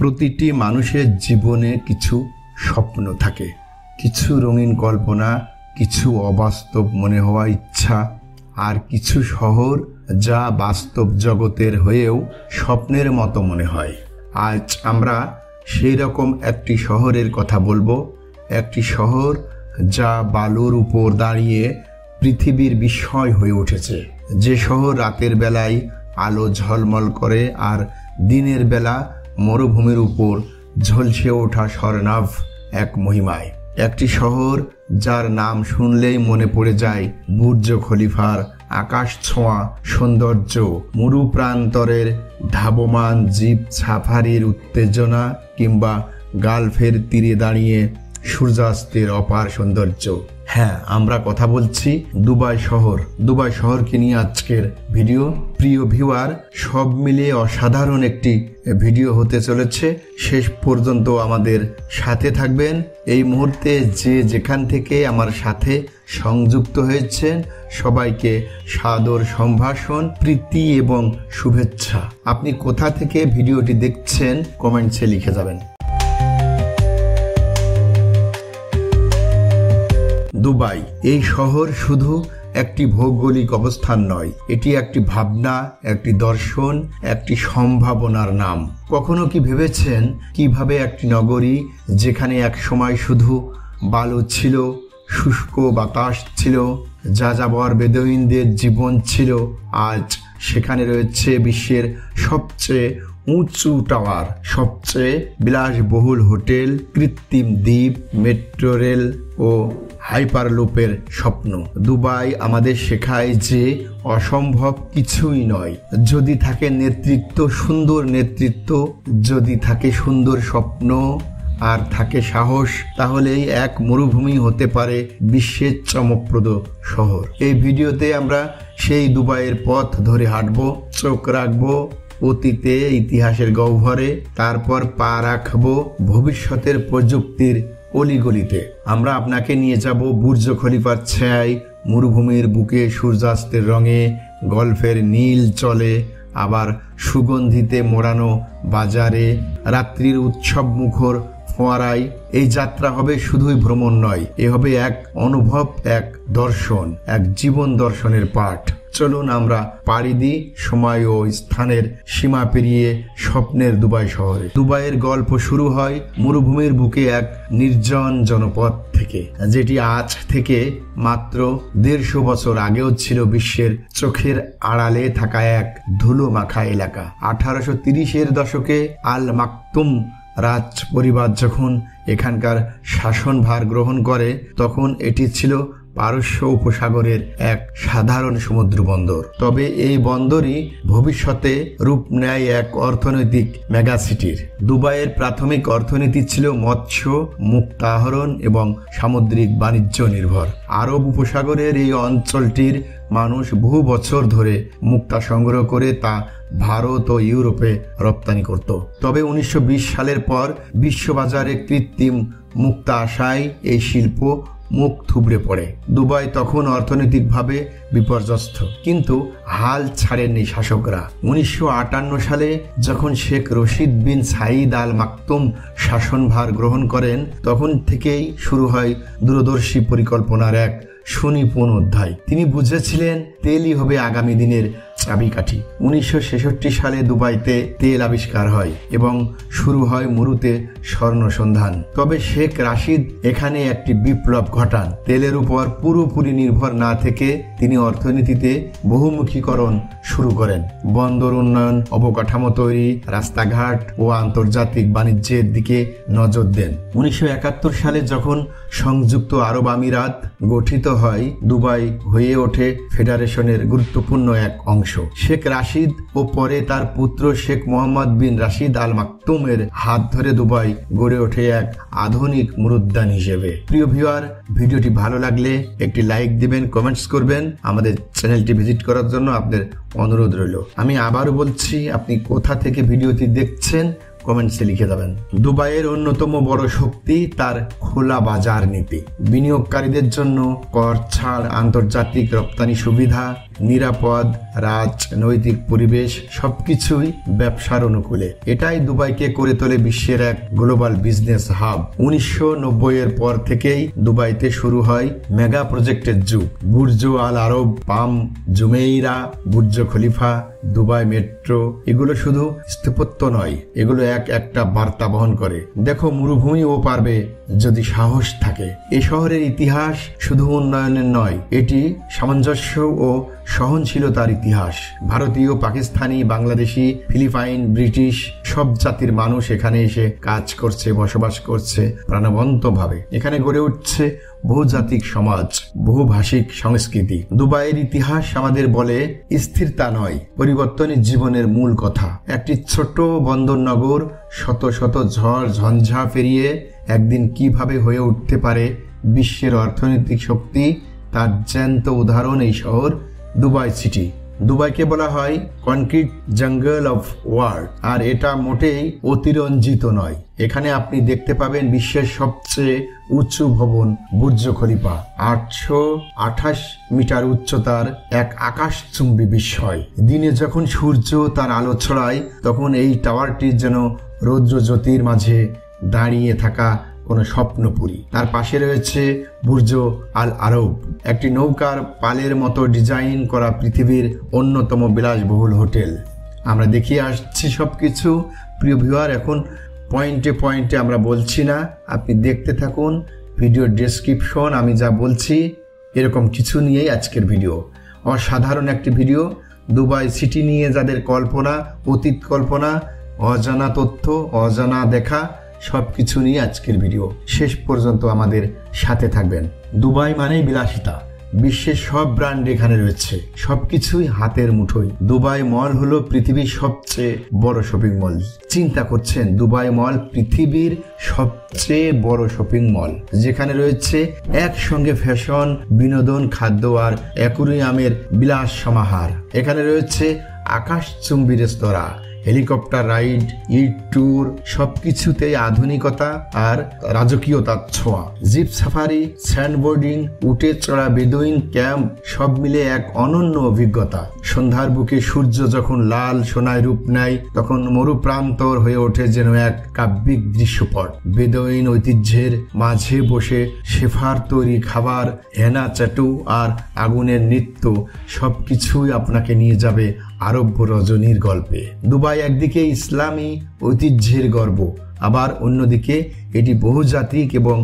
প্রতিটি মানুষের জীবনে কিছু স্বপ্ন থাকে, কিছু রঙিন কল্পনা, কিছু অবাস্তব মনে হওয়া ইচ্ছা, আর কিছু শহর যা বাস্তব জগতের হয়েও স্বপ্নের মতো মনে হয়। আজ আমরা সেই রকম একটি শহরের কথা বলবো, একটি শহর যা বালুর উপর দাঁড়িয়ে পৃথিবীর বিস্ময় হয়ে উঠেছে। যে শহর রাতের বেলায় আলো ঝলমল করে আর দিনের বেলা মরুভূমির উপর ঝলসে ওঠা স্বর্ণাভ এক মহিমায়। একটি শহর যার নাম শুনলেই মনে পড়ে যায় বুর্জ খলিফার আকাশ ছোঁয়া সৌন্দর্য, মরু প্রান্তরের ধাবমান জিপ সাফারির উত্তেজনা, কিংবা গালফের তীরে দাঁড়িয়ে সূর্যাস্তের অপার সৌন্দর্য। হ্যাঁ, আমরা কথা বলছি দুবাই শহর। দুবাই শহরকে নিয়ে আজকের ভিডিও। প্রিয় ভিউয়ার, সব মিলিয়ে অসাধারণ একটি ভিডিও হতে চলেছে। শেষ পর্যন্ত আমাদের সাথে থাকবেন। এই মুহূর্তে যে যেখান থেকে আমার সাথে সংযুক্ত হয়েছেন সবাইকে সাদর সম্ভাষণ, প্রীতি এবং শুভেচ্ছা। আপনি কোথা থেকে ভিডিওটি দেখছেন কমেন্টসে লিখে যাবেন। দুবাই এই শহর শুধু একটি ভৌগোলিক অবস্থান নয়, এটি একটি ভাবনা, একটি দর্শন, একটি সম্ভাবনার নাম। কখনো কি ভেবেছেন কিভাবে একটি নগরী যেখানে এক সময় শুধু বালু ছিল, শুষ্ক বাতাস ছিল, যাযাবর বেদুইনদের জীবন ছিল, আজ সেখানে রয়েছে বিশ্বের সবচেয়ে উঁচু টাওয়ার, সবচেয়ে বিলাসবহুল হোটেল, কৃত্রিম দ্বীপ, মেট্রো রেল ও হাইপারলুপের স্বপ্ন। দুবাই আমাদের শেখায় যে অসম্ভব কিছুই নয়। যদি থাকে নেতৃত্ব, সুন্দর নেতৃত্ব, যদি থাকে সুন্দর স্বপ্ন আর থাকে সাহস, তাহলেই এক মরুভূমি হতে পারে বিশ্বের চমকপ্রদ শহর। এই ভিডিওতে আমরা সেই দুবাইয়ের পথ ধরে হাঁটবো, চোখ রাখবো অতীতে, ইতিহাসের গহ্বরে, তারপর পা রাখবো ভবিষ্যতের প্রযুক্তির অলিগলিতে। আমরা আপনাকে নিয়ে যাব বুর্জ খলিফার ছায়ায়, মরুভূমির বুকে সূর্যাস্তের রঙে, গল্ফের নীল চলে, আবার সুগন্ধিতে মোড়ানো বাজারে, রাত্রির উৎসব মুখর ফোয়ারায়। এই যাত্রা হবে শুধুই ভ্রমণ নয়, এ হবে এক অনুভব, এক দর্শন, এক জীবন দর্শনের পাঠ। চলুন আমরা পাড়ি দিই সময় ও স্থানের সীমা পেরিয়ে স্বপ্নের দুবাই শহরে। দুবাইয়ের গল্প শুরু হয় মরুভূমির বুকে এক নির্জন জনপদ থেকে, যেটি আজ থেকে মাত্র 150 বছর আগেও ছিল বিশ্বের চোখের আড়ালে থাকা এক ধুলো মাখা এলাকা। 1830-এর দশকে আল মাকতুম রাজ পরিবার যখন এখানকার শাসনভার গ্রহণ করে, তখন এটি ছিল পারস্য উপসাগরের এক সাধারণ সমুদ্র বন্দর। তবে এই বন্দরই ভবিষ্যতে রূপ নেয় এক অর্থনৈতিক মেগাসিটির। দুবাইয়ের প্রাথমিক অর্থনীতি ছিল মৎস্য, মুক্তা আহরণ এবং সামুদ্রিক বাণিজ্য নির্ভর। আরব উপসাগরের এই অঞ্চলটির মানুষ বহু বছর ধরে মুক্তা সংগ্রহ করে তা ভারত ও ইউরোপে রপ্তানি করত। তবে 1920 সালের পর বিশ্ববাজারে কৃত্রিম মুক্তা আসায় এই শিল্প মুখ থুবড়ে পড়ে। দুবাই তখন অর্থনৈতিকভাবে বিপর্যস্ত, কিন্তু হাল ছাড়েননি শাসকরা। 1958 সালে যখন শেখ রশিদ বিন সাঈদ আল মাকতুম শাসনভার গ্রহণ করেন, তখন থেকেই শুরু হয় দূরদর্শী পরিকল্পনার এক সুনিপুণ অধ্যায়। তিনি বুঝেছিলেন তেলই হবে আগামী দিনের চাবিকাঠি। 1966 সালে দুবাইতে তেল আবিষ্কার হয় এবং শুরু হয় মরুতে স্বর্ণ সন্ধান। তবে শেখ রাশিদ এখানে একটি বিপ্লব ঘটান। তেলের উপর পুরোপুরি নির্ভর না থেকে তিনি অর্থনীতিতে বহুমুখীকরণ শুরু করেন। বন্দর উন্নয়ন, অবকাঠামো তৈরি, রাস্তাঘাট ও আন্তর্জাতিক বাণিজ্যের দিকে নজর দেন। 1971 সালে যখন সংযুক্ত আরব আমিরাত গঠিত হয়, দুবাই হয়ে ওঠে ফেডারেশনের গুরুত্বপূর্ণ এক অংশ। শেখ রাশিদ ও পরে তার পুত্র শেখ মোহাম্মদ বিন রাশিদ আল মাকতুমের হাত ধরে দুবাই গড়ে ওঠে এক আধুনিক মুরুদ্যান হিসেবে। প্রিয় ভিউয়ার, ভিডিওটি ভালো লাগলে একটি লাইক দিবেন, কমেন্টস করবেন। আমাদের চ্যানেলটি ভিজিট করার জন্য আপনাদের অনুরোধ রইল। আমি আবারও বলছি, আপনি কোথা থেকে ভিডিওটি দেখছেন কমেন্টসে লিখে যাবেন। দুবাইয়ের অন্যতম বড় শক্তি তার খোলা বাজার নীতি। বিনিয়োগকারীদের জন্য কর ছাড়, আন্তর্জাতিক রপ্তানি সুবিধা নিরাপদ রাজনৈতিক পরিবেশ সবকিছুই ব্যবসার অনুকূলে। এটাই দুবাইকে করে তোলে বিশ্বের এক গ্লোবাল বিজনেস হাব। 1990 এর পর থেকেই দুবাইতে শুরু হয় মেগা প্রজেক্টের যুগ। Burj Al Arab, Palm Jumeirah, Burj Khalifa, Dubai Metro, এগুলো শুধু স্থাপত্য নয়, এগুলো একটা বার্তা বহন করে। দেখো, মরুভূমিও পারবে যদি সাহস থাকে। এই শহরের ইতিহাস শুধু উন্নয়নের নয়, এটি সামঞ্জস্য ও সহনশীলতার ইতিহাস। ভারতীয়, পাকিস্তানি, বাংলাদেশি, ফিলিপাইন, ব্রিটিশ সব জাতির মানুষ এখানে এসে কাজ করছে, বসবাস করছে প্রাণবন্ত ভাবে। এখানে গড়ে উঠছে বহুজাতিক সমাজ, বহুভাষিক সংস্কৃতি। দুবাইয়ের ইতিহাস আমাদের বলে স্থিরতা নয়, পরিবর্তনই জীবনের মূল কথা। একটি ছোট বন্দরনগর শত শত ঝড় ঝঞ্ঝা পেরিয়ে একদিন কিভাবে হয়ে উঠতে পারে বিশ্বের অর্থনৈতিক শক্তি, তার জ্যান্ত উদাহরণ এই শহর দুবাই সিটি। দুবাইকে বলা হয় কনক্রিট জঙ্গল অফ ওয়ার্ল্ড, আর এটা মোটেই অতিরঞ্জিত নয়। এখানে আপনি দেখতে পাবেন বিশ্বের সবচেয়ে উঁচু ভবন বুর্জ খলিফা, 828 মিটার উচ্চতার এক আকাশচুম্বী বিস্ময়। দিনে যখন সূর্য তার আলো ছড়ায়, তখন এই টাওয়ারটি যেন রৌদ্র জ্যোতির মাঝে দাঁড়িয়ে থাকা কোনো স্বপ্নপুরী। তার পাশে রয়েছে বুর্জ আল আরব, একটি নৌকার পালের মতো ডিজাইন করা পৃথিবীর অন্যতম বিলাসবহুল হোটেল। আমরা দেখিয়ে আসছি সবকিছু। প্রিয় ভিউয়ার, এখন পয়েন্টে পয়েন্টে আমরা বলছি না, আপনি দেখতে থাকুন ভিডিও ডেসক্রিপশন। আমি যা বলছি এরকম কিছু নিয়েই আজকের ভিডিও। অসাধারণ একটি ভিডিও, দুবাই সিটি নিয়ে যাদের কল্পনা, অতীত কল্পনা, অজানা তথ্য, অজানা দেখা, সবকিছু নিয়ে আজকের ভিডিও। শেষ পর্যন্ত আমাদের সাথে থাকবেন। দুবাই মানেই বিলাসিতা। বিশ্বের সব ব্র্যান্ড এখানে রয়েছে, সবকিছুই হাতের মুঠোয়। দুবাই মল হলো পৃথিবীর সবচেয়ে বড় শপিং মল। চিন্তা করছেন, দুবাই মল পৃথিবীর সবচেয়ে বড় শপিং মল, যেখানে রয়েছে একসঙ্গে ফ্যাশন, বিনোদন, খাদ্য আর অ্যাকুরিয়ামের বিলাস সমাহার। এখানে রয়েছে আকাশচুম্বী রেস্তোরাঁ, হেলিকপ্টার রাইড, ইট ট্যুর, সবকিছুতেই আধুনিকতা আর রাজকীয়তার ছোঁয়া। জিপ সাফারি, স্যান্ডবোর্ডিং, উটে চড়া বেদুইন ক্যাম্প, সব মিলে এক অনন্য অভিজ্ঞতা। সন্ধ্যার বুকে সূর্য যখন লাল সোনায় রূপ নেয়, তখন মরুপ্রান্তর হয়ে ওঠে যেন এক কাব্যিক দৃশ্যপট। বেদুইন ঐতিহ্যের মাঝে বসে শেফার তৈরি খাবার, হেনা চাটু আর আগুনের নৃত্য, সবকিছুই আপনাকে নিয়ে যাবে আরব্য রজনীর গল্পে। দুবাই একদিকে ইসলামী ঐতিহ্যের গর্ব, আবার অন্যদিকে এটি বহুজাতিক এবং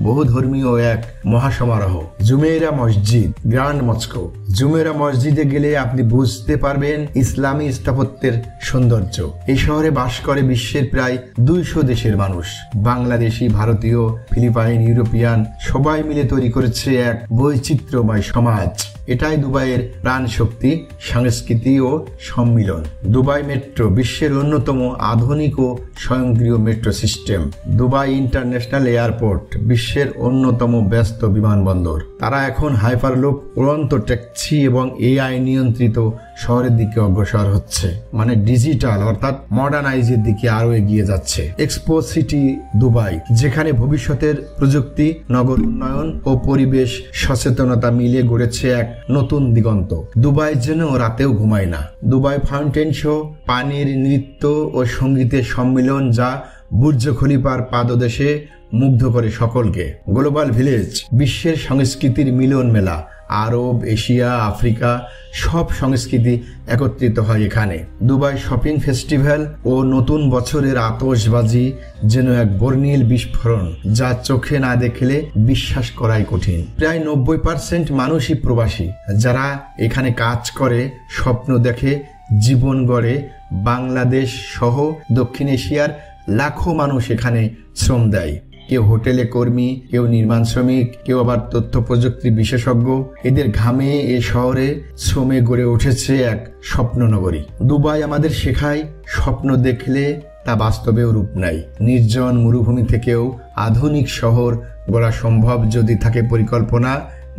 বহুধর্মীয় এক মহাসমারোহ। জুমেইরা মসজিদ, গ্র্যান্ড মস্কো। জুমেইরা মসজিদে গেলে আপনি বুঝতে পারবেন ইসলামী স্থাপত্যের সৌন্দর্য। এই শহরে বাস করে বিশ্বের প্রায় 200 দেশের মানুষ। বাংলাদেশি, ভারতীয়, ফিলিপাইন, ইউরোপিয়ান সবাই মিলে তৈরি করেছে এক বৈচিত্র্যময় সমাজ। এটাই দুবাইয়ের প্রাণ শক্তি, সংস্কৃতি ও সম্মিলন। দুবাই মেট্রো বিশ্বের অন্যতম আধুনিক ও স্বয়ংক্রিয় metro system. Dubai international airport বিশ্বের অন্যতম ব্যস্ত বিমানবন্দর। তারা এখন হাইপারলুপ, উড়ন্ত ট্যাক্সি এবং এআই নিয়ন্ত্রিত শহরের দিকে অগ্রসর হচ্ছে, মানে ডিজিটাল অর্থাৎ মডার্নাইজের দিকে আরো এগিয়ে যাচ্ছে। এক্সপো সিটি দুবাই, যেখানে ভবিষ্যতের প্রযুক্তি, নগর উন্নয়ন ও পরিবেশ সচেতনতা মিলে গড়েছে এক নতুন দিগন্ত। দুবাই যেন রাতেও ঘুমায় না। দুবাই ফাউন্টেন শো, পানির নৃত্য ও সঙ্গীতের সম্মিলন, যা বুর্জ খলিফার পাদদেশে মুগ্ধ করে সকলকে। গ্লোবাল ভিলেজ, বিশ্বের সংস্কৃতির মিলন মেলা। আরব, এশিয়া, আফ্রিকা সব সংস্কৃতি একত্রিত হয় এখানে। দুবাই শপিং ফেস্টিভ্যাল ও নতুন বছরের আতশবাজি যেন এক বর্ণিল বিস্ফোরণ, যা চোখে না দেখলে বিশ্বাস করাই কঠিন। প্রায় 90% মানুষই প্রবাসী, যারা এখানে কাজ করে, স্বপ্ন দেখে, জীবন গড়ে। বাংলাদেশ সহ দক্ষিণ এশিয়ার লাখো মানুষ এখানে শ্রম দেয়। কেউ হোটেলে কর্মী, কেউ নির্মাণ শ্রমিক, কেউ আবার তথ্য প্রযুক্তি বিশেষজ্ঞ। এদের ঘামে এ শহরে শ্রমে গড়ে উঠেছে এক স্বপ্ননগরী। দুবাই আমাদের শেখায়, স্বপ্ন দেখলে তা বাস্তবেও রূপ নেয়। নির্জন মরুভূমি থেকেও আধুনিক শহর গড়া সম্ভব যদি থাকে পরিকল্পনা,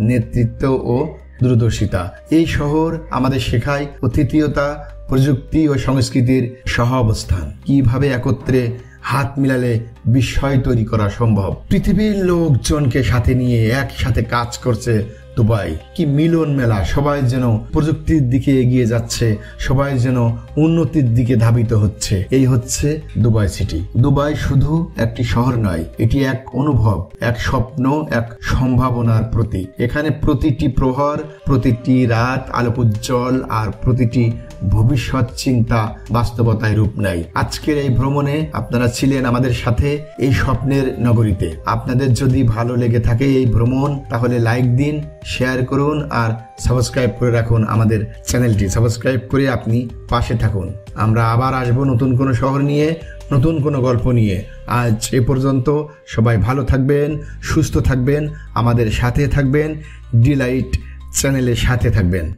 নেতৃত্ব ও দূরদর্শিতা। এই শহর আমাদের শেখায় অতিথিয়তা, প্রযুক্তি ও সংস্কৃতির সহাবস্থান, কিভাবে একত্রে হাত মিলালে বিস্ময় তৈরি করা সম্ভব। পৃথিবীর লোকজনকে সাথে নিয়ে একসাথে কাজ করছে দুবাই। কি মিলন মেলা, সবাই যেন প্রযুক্তির দিকে এগিয়ে যাচ্ছে, সবাই যেন উন্নতির দিকে ধাবিত হচ্ছে। এই হচ্ছে দুবাই সিটি। দুবাই শুধু একটি শহর নয়, এটি এক অনুভব, এক স্বপ্ন, এক সম্ভাবনার প্রতীক। এখানে প্রতিটি প্রহর, প্রতিটি রাত আলোকোজ্জ্বল, আর প্রতিটি ভবিষ্যৎ চিন্তা বাস্তবতায় রূপ নেয়। আজকের এই ভ্রমণে আপনারা ছিলেন আমাদের সাথে এই স্বপ্নের নগরীতে। আপনাদের যদি ভালো লেগে থাকে এই ভ্রমণ, তাহলে লাইক দিন, শেয়ার করুন আর সাবস্ক্রাইব করে রাখুন আমাদের চ্যানেলটি। সাবস্ক্রাইব করে আপনি পাশে থাকুন। আমরা আবার আসবো নতুন কোনো শহর নিয়ে, নতুন কোনো গল্প নিয়ে। আজ এ পর্যন্ত। সবাই ভালো থাকবেন, সুস্থ থাকবেন, আমাদের সাথে থাকবেন, ডিলাইট চ্যানেলের সাথে থাকবেন।